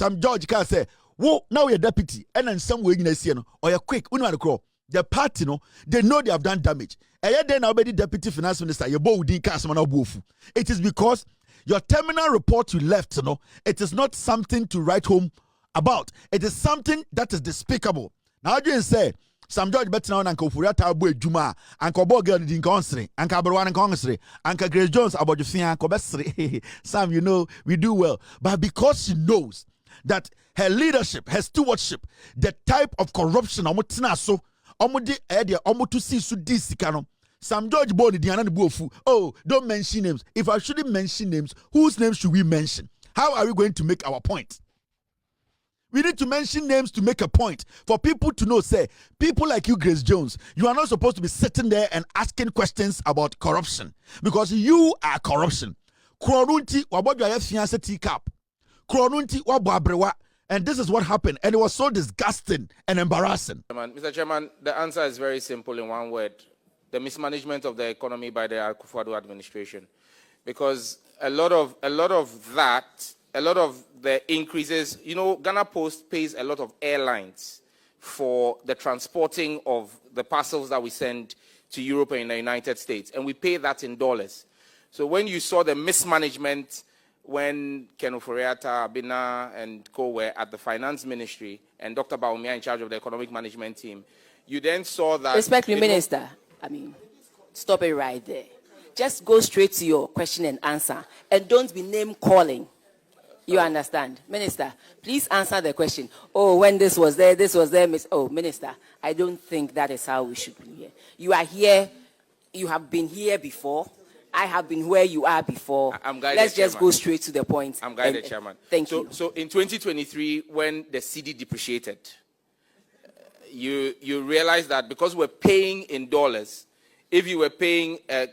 Sam George can say, whoa, now you're deputy, and then some way you see, or you're quick, the party, they know they have done damage. And yet then already deputy finance minister, your boy didn't cast man. It is because your terminal report you left, it is not something to write home about. It is something that is despicable. Now you say, Sam George better now Uncle Furiata Abu Juma, Uncle Bogel didn't consre, Uncle Barwan consre, Uncle Grace Jones about your fian, Uncle Bessery. Sam, we do well. But because she knows that her leadership, her stewardship, the type of corruption, so to see Sam George Boni Diana Buofu. Oh, don't mention names. If I shouldn't mention names, whose names should we mention? How are we going to make our point? We need to mention names to make a point for people to know, say, people like you, Grace Jones, you are not supposed to be sitting there and asking questions about corruption because you are corruption. Kronunti wabodwa ya fiance teacup. Kronunti wababrewa. And this is what happened. And it was so disgusting and embarrassing. Mr. Chairman, the answer is very simple in one word. The mismanagement of the economy by the Akufo-Addo administration. Because a lot of the increases, Ghana Post pays a lot of airlines for the transporting of the parcels that we send to Europe and the United States. And we pay that in dollars. So when you saw the mismanagement when Ken Ofori-Atta, Abena, and co were at the finance ministry, and Dr. Bawumia in charge of the economic management team, you then saw that... Respectfully, Minister, stop it right there. Just go straight to your question and answer, and don't be name calling. You understand? Minister, please answer the question. Oh, when this was there, Minister, I don't think that is how we should be here. You are here, you have been here before. I have been where you are before. Let's just go straight to the point. I'm guided, Chairman. Thank you. So in 2023, when the CD depreciated, you realize that because we're paying in dollars, if you were paying a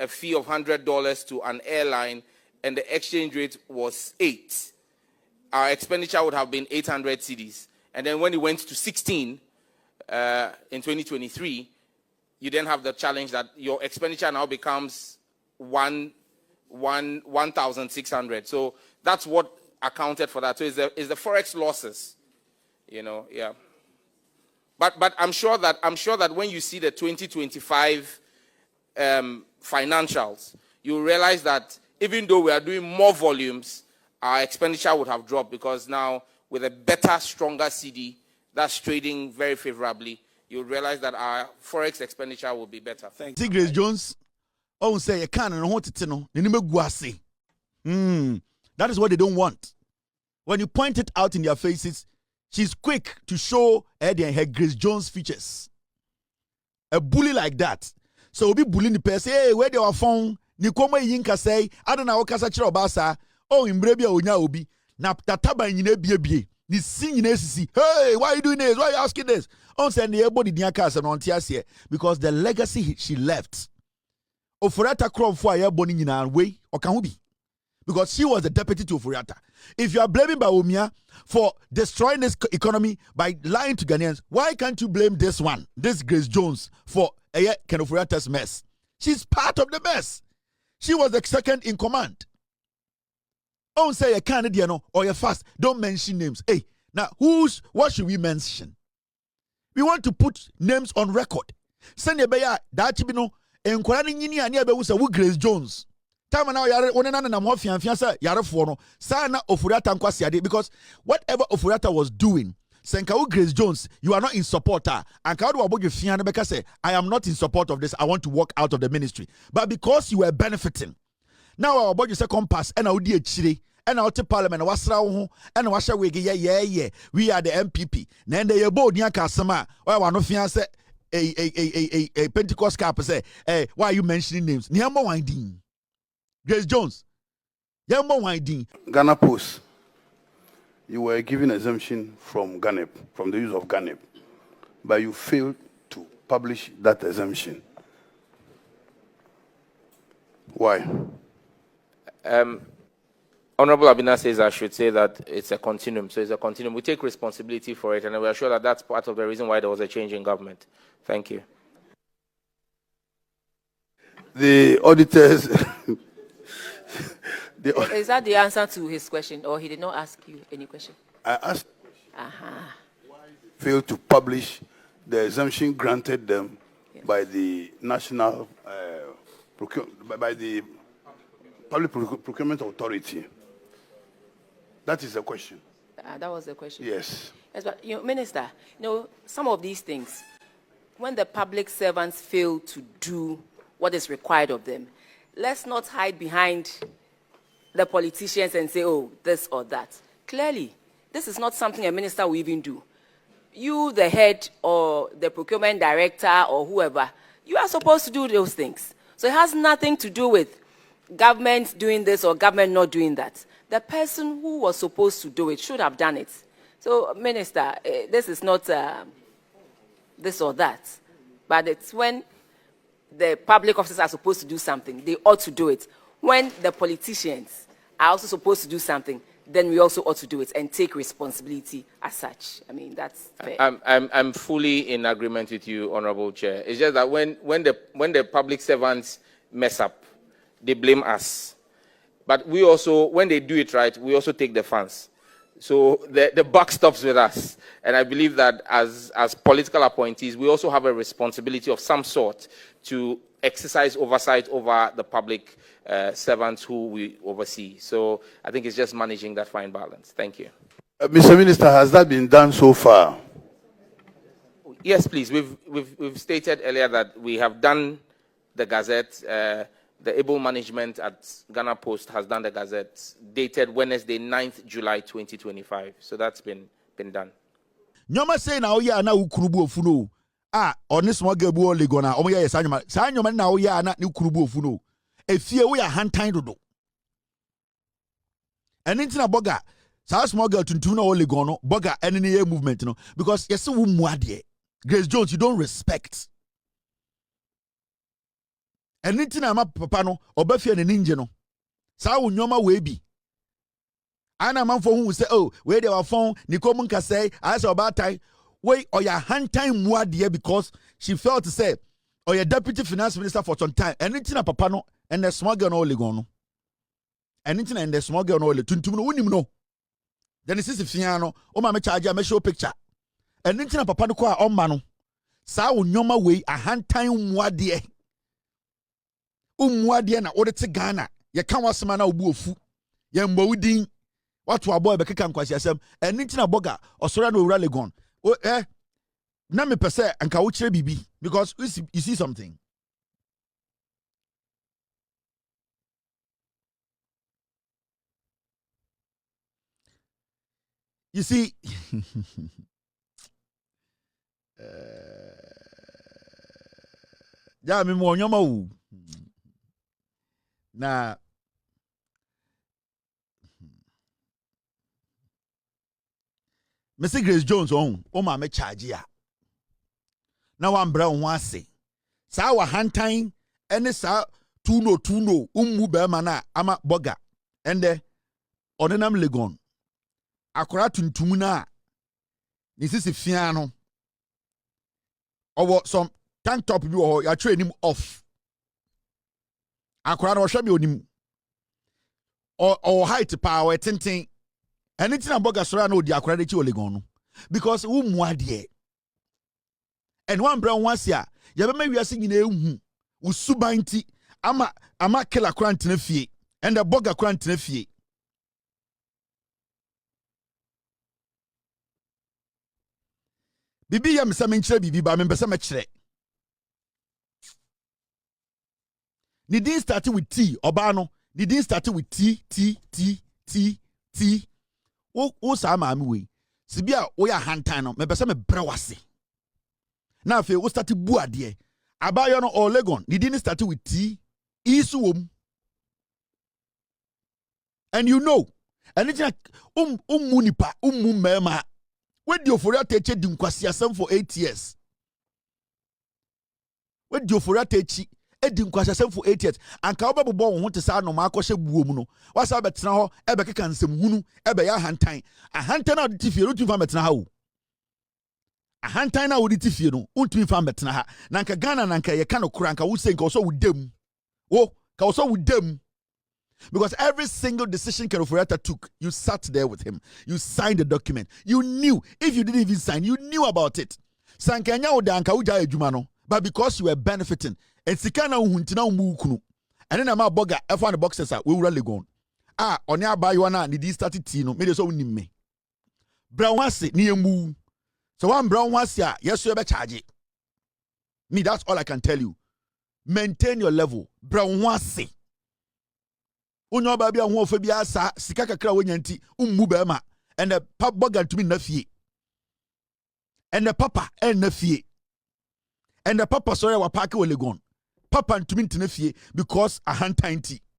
fee of $100 to an airline and the exchange rate was 8, our expenditure would have been 800 cedis. And then when it went to 16 in 2023, you then have the challenge that your expenditure now becomes 1,600. So that's what accounted for that. So it's the forex losses, yeah. But I'm sure that when you see the 2025 financials, you realize that even though we are doing more volumes, our expenditure would have dropped because now with a better, stronger CD that's trading very favorably, you realize that our forex expenditure will be better. Thank you. Grace Jones, say you can't that is what they don't want. When you point it out in their faces, she's quick to show her Grace Jones features. A bully like that. So we'll be bullying the person. Hey, where they were found? Nikoma yinka say, I don't know kasa chiro basa. Oh, imbrebia onya obi. Na tataba yine bie. Ni sing sisi. Hey, why are you doing this? Why are you asking this? On send the everybody diaka se no ntiase because the legacy she left. Ofori-Atta crop for aye boni nyina we okan bi. Because she was the deputy to Ofori-Atta. If you are blaming Bawumia for destroying this economy by lying to Ghanaians, why can't you blame this one, this Grace Jones, for Ken Ofori-Atta's mess? She's part of the mess. She was the second in command. Don't say a Canadian or you're fast. Don't mention names. Hey, now what should we mention? We want to put names on record. Send your beya dachibino enkwara nyini ani abewusa wu Grace Jones. Time now yare onena na mo fianfiansa yare fo no sa na Ofori-Atta nkwasiade because whatever Ofori-Atta was doing, Senkawu Grace Jones, you are not in support. And say, I am not in support of this. I want to walk out of the ministry. But because you were benefiting, now our body second pass and our dear chile and our parliament was and washa wigi yeah. We are the NPP. Then they board Yanka Sama. Why one of fiance a Pentecost cap say, hey, why are you mentioning names? Niamo winding. Grace Jones. Yamo winding. Ghana Post. You were given exemption from GANEP, from the use of GANEP, but you failed to publish that exemption. Why? Honorable Abena says I should say that it's a continuum. So it's a continuum. We take responsibility for it, and we are sure that that's part of the reason why there was a change in government. Thank you. The auditors, Is that the answer to his question, or he did not ask you any question? I asked failed to publish the exemption granted them by the national by the public procurement authority. That is the question. That was the question. Yes. Yes, but Minister, some of these things, when the public servants fail to do what is required of them, let's not hide behind the politicians and say, oh, this or that. Clearly, this is not something a minister will even do. You, the head or the procurement director or whoever, you are supposed to do those things. So it has nothing to do with government doing this or government not doing that. The person who was supposed to do it should have done it. So, Minister, this is not this or that, but it's when the public officers are supposed to do something, they ought to do it. When the politicians are also supposed to do something, then we also ought to do it and take responsibility as such. I mean, that's fair. I'm fully in agreement with you, Honorable Chair. It's just that when the public servants mess up, they blame us. But we also, when they do it right, we also take the funds. So the buck stops with us. And I believe that as political appointees, we also have a responsibility of some sort to exercise oversight over the public servants who we oversee. So I think it's just managing that fine balance. Thank you. Mr. Minister, has that been done so far? Yes, please. We've stated earlier that we have done the Gazette. The able management at Ghana Post has done the Gazette dated Wednesday, 9th July 2025. So that's been done. Nyoma say na oya na ukurubu ofuno. Oni small girl bu olegona. Omo ya sanyoma. Sanyoma na oya na ni ukurubu ofuno. Efie we ya hantan dodo. Eni ntina boga. Sa small girl tuntum na olegono. Boga eni ni movement no. Because yesi wu muade. Grace Jones, you don't respect. Anything ama papa no obafia ne ninje no sa wo nyoma we bi ana manfo hu say oh we dey wa phone nikom nka say as obatai we oya hantan muade because she felt to say oya deputy finance minister for some time anything na papa no and the small girl no legon no anything and the small girl no le tuntum no unim no then is fia no o ma me charge me show picture anything na papa no ko a o ma no sa wo nyoma we a hantan muade umwade na wode te Ghana ye kan wasema na obu ofu ye mbawudin watu aboy be keka nkwasi asem eni ntina boga osora na owura legon na me pese anka wo kire bibi because you see something. You see ja me mo nyoma wu na Mr. Grace Jones on ma me charge ya na wan bra ho ase sa wa hantan ene sa tuno ummu be ma na ama boga ende onenam legon akora tuntum na ni sisi fia no owo some tank top bi wo ya twa nim off akora no hwe bi onim o height pa o tenten anything aboga sora na odi akora de chi olegon no because wo muade and one brown once ya be ma wiase nyina ehu wo subanti ama killer krant na fie and the boga krant na fie bibi ya mesa menkyere bibi ba me pese me kyere. Ni din started with T, Obano. Ni din started with T. O sa maami we. Sibia o ya hantan no. Me pese me brewase. Na afi o started buade. Abayo no Olegon. Ni din started with T. Isu wom. And you know. And it's like munipa mema. When the Ophoria teche di nkwasi asem for 8 years. When the Ophoria teche edi nkwasi asem for 8 years. Anka obebo wo ho te sa no ma akɔhye buom no. Wasa betena ho ebe keka nsem hunu ebe ya hantan. A hantan na odi fie no tumi fa betena ha o. A hantan na odi fie no untumi fa betena ha. Na nka Ghana na nka ye ka no kura nka wo se nka wo so wudam. Wo ka wo so wudam. Because every single decision Keroforiata took, you sat there with him. You signed the document. You knew. If you didn't even sign, you knew about it. Sankanya udanka uja ejumano. But because you were benefiting, and sikana uhuntina umukunu. And then I'm a boga, F1 boxes are we will really go. On your buy one and the started tino, made us only me. Brown was it near moo. So one brown was ya, yes, you ever charge it. Me, that's all I can tell you. Maintain your level. Brown was it. Unyo baby and wolf be asa, sikaka krawenyanti, bema, and the pap bogan to me nafie. And the papa and nafie. And the papa sorry wa paki will gone. Papa and to me nafie because a hand tiny.